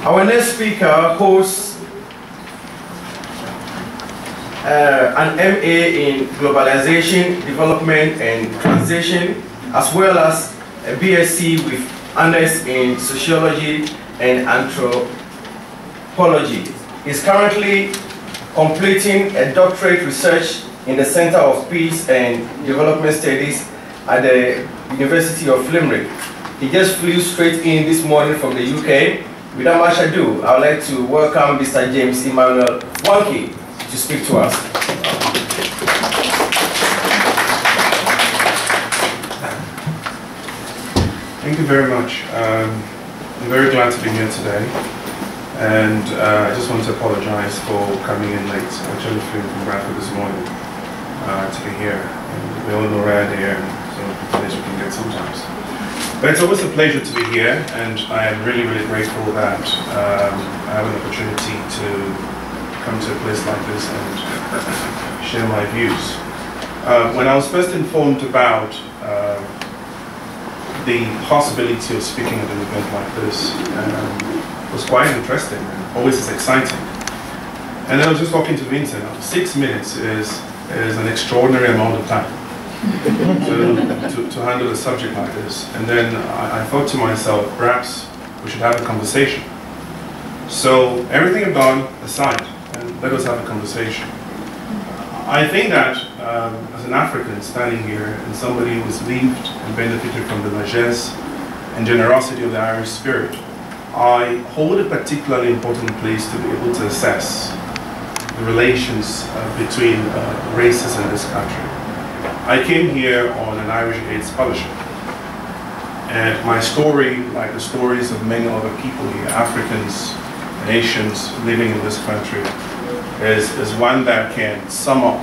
Our next speaker holds an MA in Globalization, Development and Transition, as well as a BSc with honors in Sociology and Anthropology. He's currently completing a doctorate research in the Center of Peace and Development Studies at the University of Limerick. He just flew straight in this morning from the UK. Without much ado, I would like to welcome Mr. James-Emmanuel Wanki to speak to us. Thank you very much. I'm very glad to be here today, and I just want to apologize for coming in late. I actually flew from Bradford this morning to be here. And we all know around here, so as we can get sometimes. But it's always a pleasure to be here, and I am really, really grateful that I have an opportunity to come to a place like this and share my views. When I was first informed about the possibility of speaking at an event like this, was quite interesting and always is exciting. And then I was just talking to Vincent. 6 minutes is an extraordinary amount of time to handle a subject like this. And then I thought to myself, perhaps we should have a conversation. So everything I've done aside, and let us have a conversation. I think that as an African standing here and somebody who has lived and benefited from the largesse and generosity of the Irish spirit, I hold a particularly important place to be able to assess the relations between races in this country. I came here on an Irish Aid scholarship, and my story, like the stories of many other people here, Africans and Asians living in this country, is one that can sum up,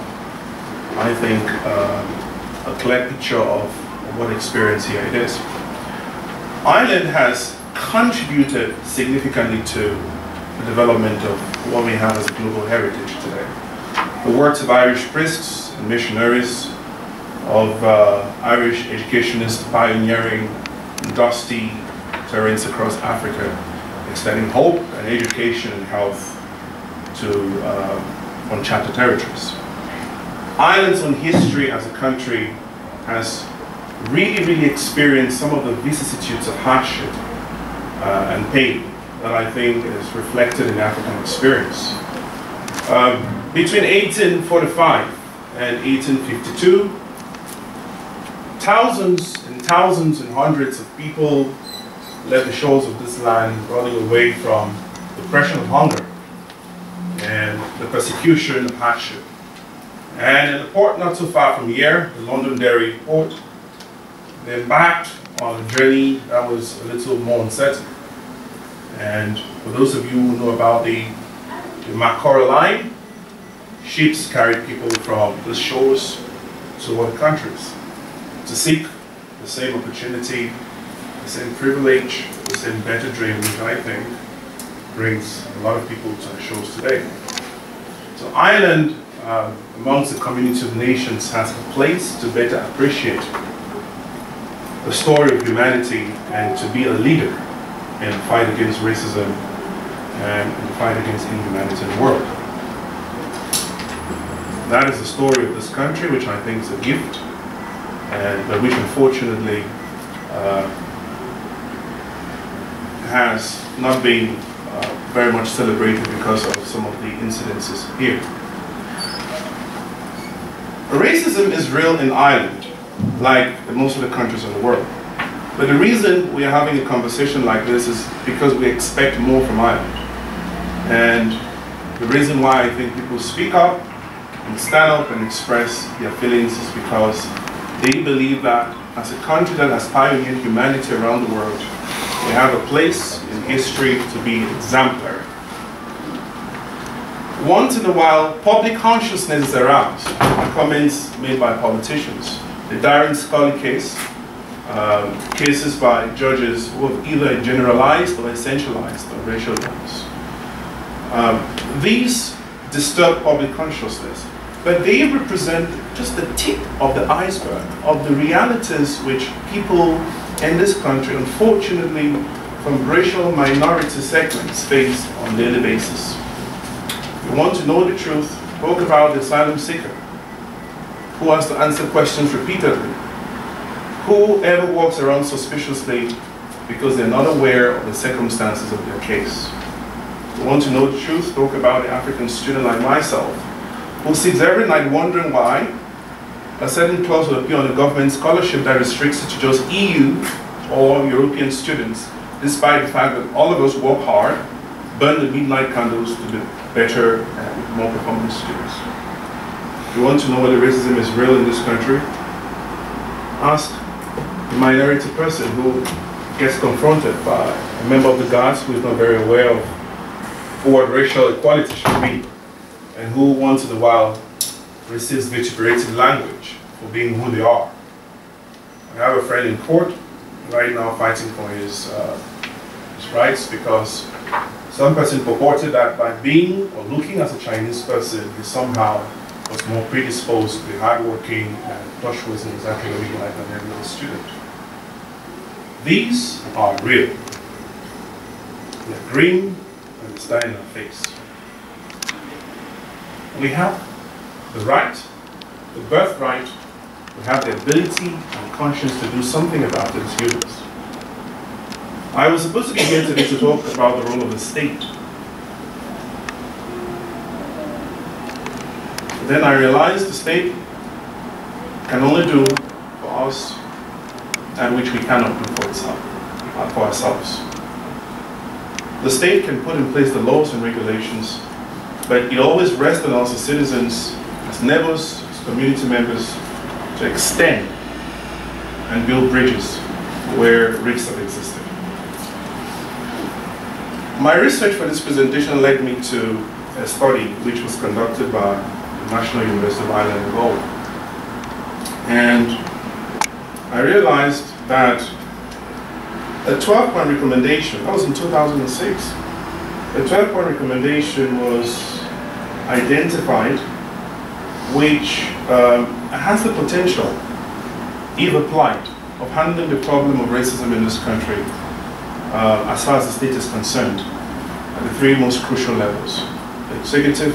I think, a clear picture of what experience here it is. Ireland has contributed significantly to the development of what we have as a global heritage today. The works of Irish priests and missionaries, of Irish educationists pioneering dusty terrains across Africa, extending hope and education and health to uncharted territories. Ireland's own history as a country has really, really experienced some of the vicissitudes of hardship and pain that I think is reflected in African experience. Between 1845 and 1852, thousands and hundreds of people left the shores of this land running away from the oppression of hunger and the persecution of hardship. And in a port not too far from here, the Londonderry port, they embarked on a journey that was a little more uncertain. And for those of you who know about the Marie line, ships carried people from the shores to other countries to seek the same opportunity, the same privilege, the same better dream, which I think brings a lot of people to our shores today. So Ireland, amongst the community of nations, has a place to better appreciate the story of humanity and to be a leader in the fight against racism and in the fight against inhumanity in the world. That is the story of this country, which I think is a gift, but which unfortunately has not been very much celebrated because of some of the incidences here. Racism is real in Ireland, like in most of the countries in the world. But the reason we are having a conversation like this is because we expect more from Ireland. And the reason why I think people speak up and stand up and express their feelings is because they believe that as a country that has pioneered humanity around the world, we have a place in history to be exemplary. Once in a while, public consciousness is aroused by comments made by politicians. The Darren Scully case, cases by judges who have either generalized or essentialized on racial lines. These disturb public consciousness, but they represent just the tip of the iceberg of the realities which people in this country, unfortunately, from racial minority segments face on a daily basis. If you want to know the truth, talk about the asylum seeker who has to answer questions repeatedly. Whoever walks around suspiciously because they're not aware of the circumstances of their case. If you want to know the truth, talk about the African student like myself, who sits every night wondering why a certain clause will appear on the government scholarship that restricts it to just EU or European students, despite the fact that all of us work hard, burn the midnight candles to be better and more performing students. If you want to know whether racism is real in this country, ask the minority person who gets confronted by a member of the guards who is not very aware of what racial equality should be, and who once in a while receives vituperated language for being who they are. I have a friend in court right now fighting for his rights because some person purported that by being or looking as a Chinese person, he somehow was more predisposed to be hardworking and trustworthy and exactly like an every other student. These are real. They're green and they stand in our face. We have the right, the birthright, we have the ability and conscience to do something about it as humans. I was supposed to be here today to talk about the role of the state. Then I realized the state can only do for us that which we cannot do for ourselves. The state can put in place the laws and regulations, but it always rests on us as citizens, as neighbors, as community members, to extend and build bridges where rifts have existed. My research for this presentation led me to a study which was conducted by the National University of Ireland in Galway. And I realized that a 12-point recommendation, that was in 2006, a 12-point recommendation was identified which has the potential, if applied, of handling the problem of racism in this country as far as the state is concerned at the three most crucial levels: the executive,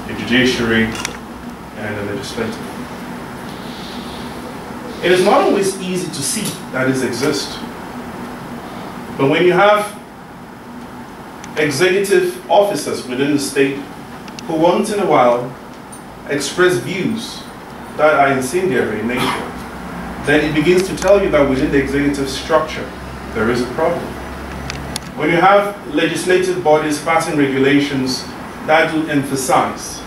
the judiciary, and the legislative. It is not always easy to see that this exists, but when you have executive officers within the state who once in a while express views that are incendiary in nature, then it begins to tell you that within the executive structure there is a problem. When you have legislative bodies passing regulations that do emphasize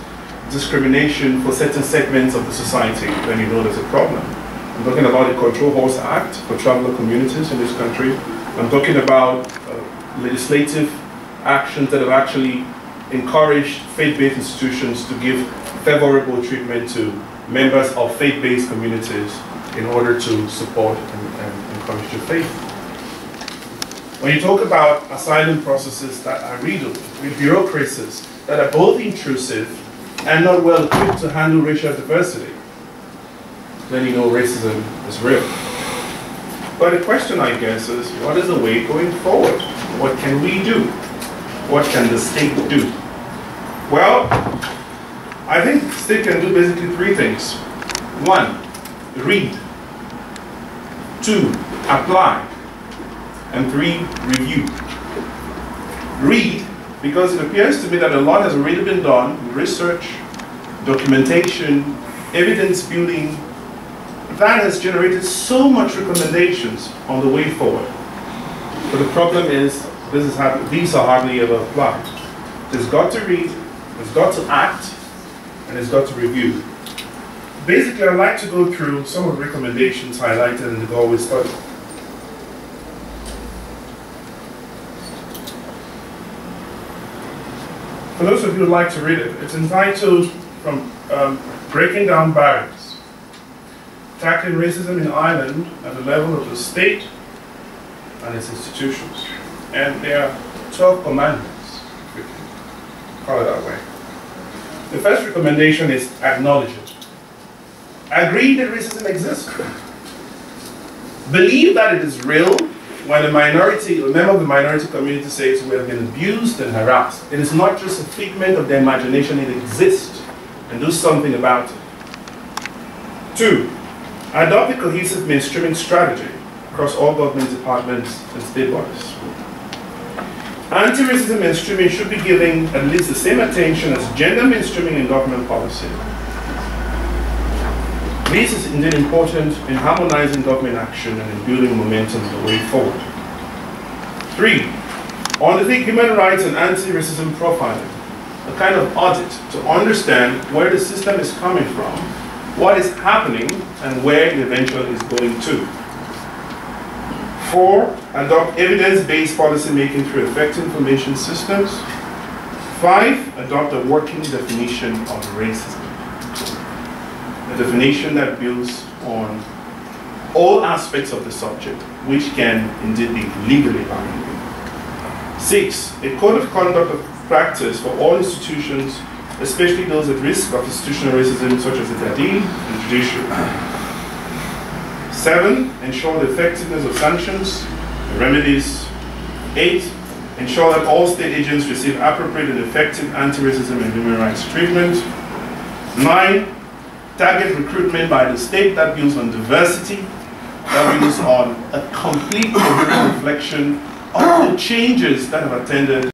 discrimination for certain segments of the society, then you know there's a problem. I'm talking about the Control Horse Act for traveler communities in this country. I'm talking about legislative actions that have actually encouraged faith-based institutions to give favorable treatment to members of faith-based communities in order to support and encourage the faith. When you talk about asylum processes that are riddled with bureaucracies that are both intrusive and not well equipped to handle racial diversity, then you know racism is real. But the question, I guess, is what is the way going forward? What can we do? What can the state do? Well, I think the state can do basically three things. One, read. Two, apply. And three, review. Read, because it appears to me that a lot has already been done, research, documentation, evidence building, that has generated so much recommendations on the way forward. But the problem is, these are hardly ever applied. It's got to read, it's got to act, and it's got to review. Basically, I'd like to go through some of the recommendations highlighted in the Galway study. For those of you who would like to read it, it's entitled From Breaking Down Barriers, Tackling Racism in Ireland at the Level of the State and its Institutions. And there are 12 commandments, if we can call it that way. The first recommendation is acknowledge it. Agree that racism exists. Believe that it is real when a member of the minority community says we have been abused and harassed, it is not just a figment of their imagination, it exists, and do something about it. 2, adopt a cohesive mainstreaming strategy across all government departments and state bodies. Anti-racism mainstreaming should be given at least the same attention as gender mainstreaming in government policy. This is indeed important in harmonizing government action and in building momentum the way forward. 3, undertake human rights and anti-racism profiling, a kind of audit to understand where the system is coming from, what is happening, and where it eventually is going to. 4, adopt evidence-based policy making through effective information systems. 5, adopt a working definition of racism. A definition that builds on all aspects of the subject, which can indeed be legally binding. 6, a code of conduct of practice for all institutions, especially those at risk of institutional racism, such as the Dadi and judiciary. 7, ensure the effectiveness of sanctions and remedies. 8, ensure that all state agents receive appropriate and effective anti-racism and human rights treatment. 9, target recruitment by the state that builds on diversity, that builds on a complete reflection of the changes that have attended